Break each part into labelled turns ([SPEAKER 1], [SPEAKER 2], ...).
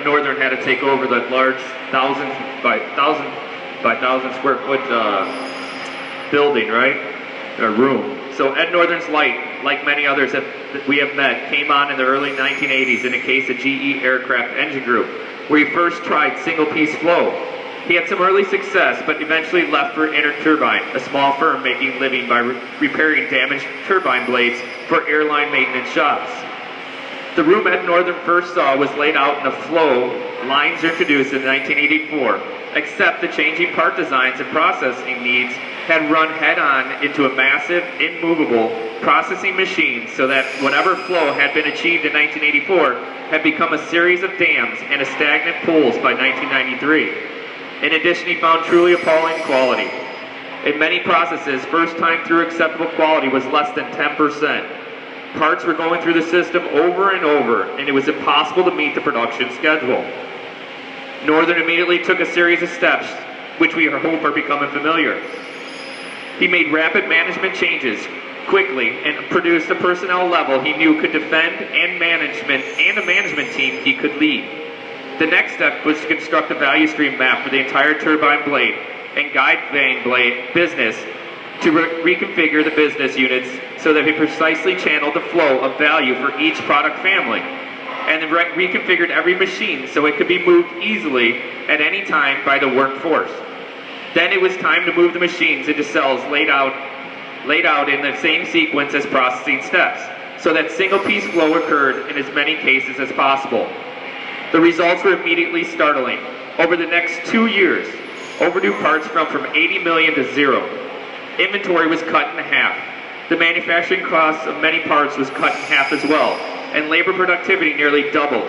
[SPEAKER 1] Northern had to take over the large thousand by thousand square foot building, right? A room. So Ed Northern's light, like many others that we have met, came on in the early 1980s in the case of GE Aircraft Engine Group, where he first tried single-piece flow. He had some early success, but eventually left for Interturbine, a small firm making a living by repairing damaged turbine blades for airline maintenance shops. The room Ed Northern first saw was laid out in a flow lines introduced in 1984, except the changing part designs and processing needs had run head-on into a massive, immovable processing machine, so that whatever flow had been achieved in 1984 had become a series of dams and stagnant pools by 1993. In addition, he found truly appalling quality. In many processes, first time through acceptable quality was less than 10%. Parts were going through the system over and over, and it was impossible to meet the production schedule. Northern immediately took a series of steps, which we hope are becoming familiar. He made rapid management changes quickly and produced a personnel level he knew could defend and a management team he could lead. The next step was to construct a value stream map for the entire turbine blade and guide vane blade business to reconfigure the business units so that he precisely channeled the flow of value for each product family, and reconfigured every machine so it could be moved easily at any time by the workforce. Then it was time to move the machines into cells laid out in the same sequence as processing steps, so that single-piece flow occurred in as many cases as possible. The results were immediately startling. Over the next 2 years, overdue parts fell from 80 million to zero. Inventory was cut in half. The manufacturing costs of many parts was cut in half as well, and labor productivity nearly doubled.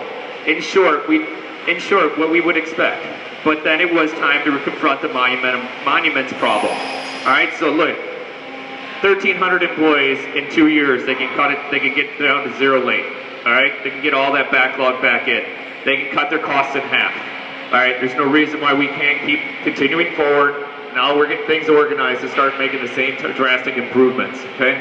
[SPEAKER 1] In short, what we would expect. But then it was time to confront the monuments problem. All right, so look, 1,300 employees in 2 years, they can cut it. They can get down to zero lane. All right, they can get all that backlog back in. They can cut their costs in half. All right, there's no reason why we can't keep continuing forward. Now we're getting things organized to start making the same drastic improvements. Okay.